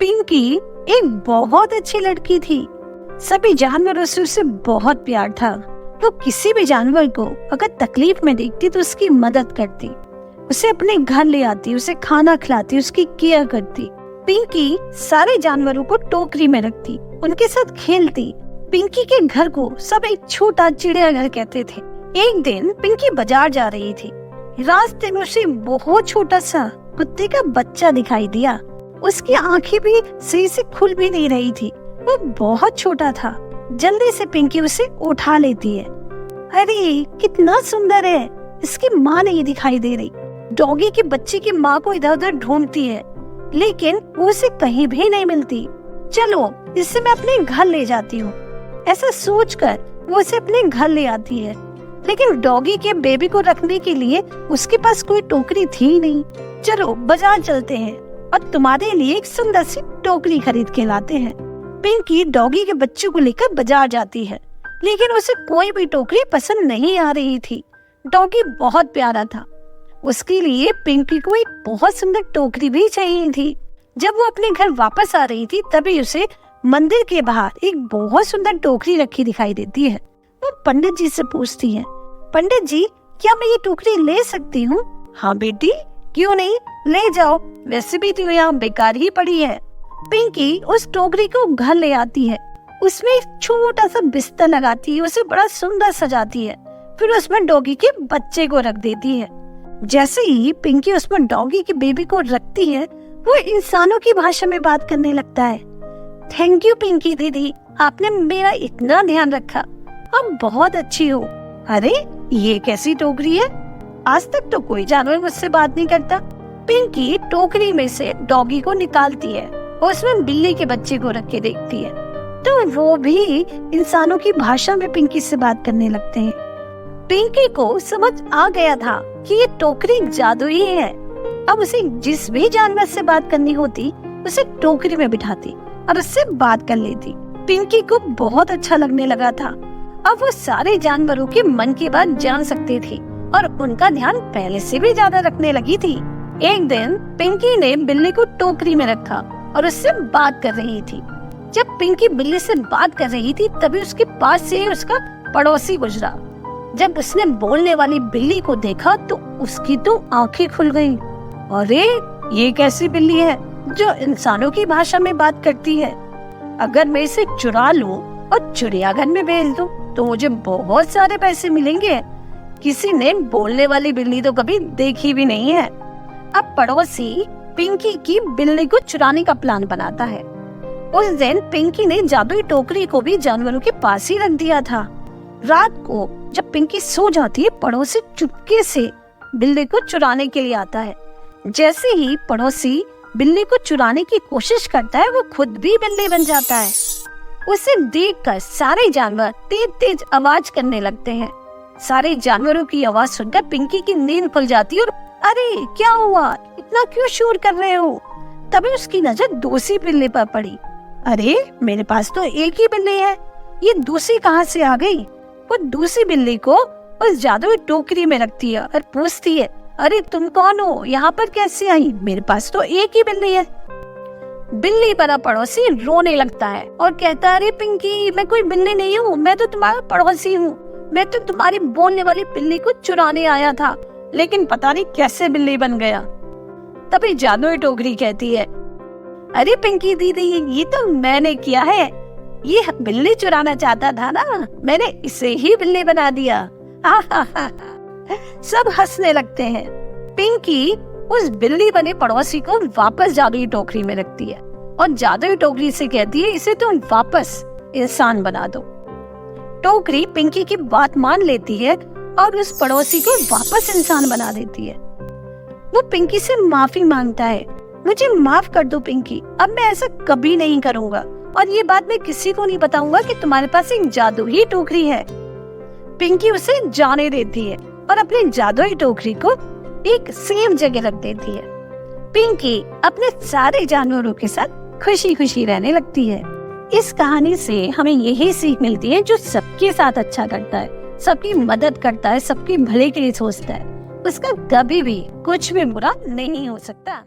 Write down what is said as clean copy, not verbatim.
पिंकी एक बहुत अच्छी लड़की थी। सभी जानवरों से उसे बहुत प्यार था। वो किसी भी जानवर को अगर तकलीफ में देखती तो उसकी मदद करती, उसे अपने घर ले आती, उसे खाना खिलाती, उसकी केयर करती। पिंकी सारे जानवरों को टोकरी में रखती, उनके साथ खेलती। पिंकी के घर को सब एक छोटा चिड़ियाघर कहते थे। एक दिन पिंकी बाजार जा रही थी। रास्ते में उसे बहुत छोटा सा कुत्ते का बच्चा दिखाई दिया। उसकी आंखें भी सही से खुल भी नहीं रही थी, वो बहुत छोटा था। जल्दी से पिंकी उसे उठा लेती है। अरे कितना सुंदर है, इसकी माँ नहीं दिखाई दे रही। डॉगी के बच्चे की माँ को इधर उधर ढूंढती है, लेकिन वो उसे कहीं भी नहीं मिलती। चलो इसे मैं अपने घर ले जाती हूँ, ऐसा सोचकर वो उसे अपने घर ले आती है। लेकिन डॉगी के बेबी को रखने के लिए उसके पास कोई टोकरी थी नहीं। चलो बाजार चलते हैं और तुम्हारे लिए एक सुंदर सी टोकरी खरीद के लाते हैं। पिंकी डॉगी के बच्चों को लेकर बाजार जाती है, लेकिन उसे कोई भी टोकरी पसंद नहीं आ रही थी। डॉगी बहुत प्यारा था, उसके लिए पिंकी को एक बहुत सुंदर टोकरी भी चाहिए थी। जब वो अपने घर वापस आ रही थी तभी उसे मंदिर के बाहर एक बहुत सुंदर टोकरी रखी दिखाई देती है। वो पंडित जी से पूछती है, पंडित जी क्या मैं ये टोकरी ले सकती हूँ? हाँ बेटी, क्यों नहीं, ले जाओ, वैसे भी तो यहाँ बेकार ही पड़ी है। पिंकी उस टोकरी को घर ले आती है, उसमें एक छोटा सा बिस्तर लगाती है, उसे बड़ा सुंदर सजाती है, फिर उसमें डॉगी के बच्चे को रख देती है। जैसे ही पिंकी उसमें डॉगी के बेबी को रखती है, वो इंसानों की भाषा में बात करने लगता है। थैंक यू पिंकी दीदी, आपने मेरा इतना ध्यान रखा, आप बहुत अच्छी हो। अरे ये कैसी टोकरी है, आज तक तो कोई जानवर मुझसे बात नहीं करता। पिंकी टोकरी में से डॉगी को निकालती है और उसमें बिल्ली के बच्चे को रख के देखती है, तो वो भी इंसानों की भाषा में पिंकी से बात करने लगते हैं। पिंकी को समझ आ गया था कि ये टोकरी जादुई है। अब उसे जिस भी जानवर से बात करनी होती उसे टोकरी में बिठाती और उससे बात कर लेती। पिंकी को बहुत अच्छा लगने लगा था। अब वो सारे जानवरों के मन की बात जान सकती थी और उनका ध्यान पहले से भी ज्यादा रखने लगी थी। एक दिन पिंकी ने बिल्ली को टोकरी में रखा और उससे बात कर रही थी। जब पिंकी बिल्ली से बात कर रही थी तभी उसके पास से उसका पड़ोसी गुजरा। जब उसने बोलने वाली बिल्ली को देखा तो उसकी तो आंखें खुल गईं। अरे ये कैसी बिल्ली है जो इंसानों की भाषा में बात करती है? अगर मैं इसे चुरा लूं और चिड़ियाघर में बेच दूं तो मुझे बहुत सारे पैसे मिलेंगे। किसी ने बोलने वाली बिल्ली तो कभी देखी भी नहीं है। अब पड़ोसी पिंकी की बिल्ली को चुराने का प्लान बनाता है। उस दिन पिंकी ने जादुई टोकरी को भी जानवरों के पास ही रख दिया था। रात को जब पिंकी सो जाती है, पड़ोसी चुपके से बिल्ली को चुराने के लिए आता है। जैसे ही पड़ोसी बिल्ली को चुराने की कोशिश करता है, वो खुद भी बिल्ली बन जाता है। उसे देखकर सारे जानवर तेज तेज आवाज करने लगते हैं। सारे जानवरों की आवाज सुनकर पिंकी की नींद खुल जाती है और अरे क्या हुआ, इतना क्यों शोर कर रहे हो? तभी उसकी नजर दूसरी बिल्ली पर पड़ी। अरे मेरे पास तो एक ही बिल्ली है, ये दूसरी कहाँ से आ गई? वो दूसरी बिल्ली को उस जादुई टोकरी में रखती है और पूछती है, अरे तुम कौन हो, यहाँ पर कैसे आई? मेरे पास तो एक ही बिल्ली है। बिल्ली बड़ा पड़ोसी रोने लगता है और कहता है, अरे पिंकी मैं कोई बिल्ली नहीं हूँ, मैं तो तुम्हारा पड़ोसी हूँ। मैं तो तुम्हारी बोलने वाली बिल्ली को चुराने आया था, लेकिन पता नहीं कैसे बिल्ली बन गया। तभी जादुई टोकरी कहती है, अरे पिंकी दीदी ये तो मैंने किया है, ये बिल्ली चुराना चाहता था ना, मैंने इसे ही बिल्ली बना दिया। सब हंसने लगते हैं। पिंकी उस बिल्ली बने पड़ोसी को वापस जादुई टोकरी में रखती है और जादुई टोकरी से कहती है, इसे तुम वापस इंसान बना दो। टोकरी पिंकी की बात मान लेती है और उस पड़ोसी को वापस इंसान बना देती है। वो पिंकी से माफी मांगता है, मुझे माफ कर दो पिंकी, अब मैं ऐसा कभी नहीं करूँगा और ये बात मैं किसी को नहीं बताऊंगा कि तुम्हारे पास एक जादुई टोकरी है। पिंकी उसे जाने देती है और अपनी जादुई टोकरी को एक सेफ जगह रख देती है। पिंकी अपने सारे जानवरों के साथ खुशी खुशी रहने लगती है। इस कहानी से हमें यही सीख मिलती है, जो सबके साथ अच्छा करता है, सबकी मदद करता है, सबके भले के लिए सोचता है, उसका कभी भी कुछ भी बुरा नहीं हो सकता।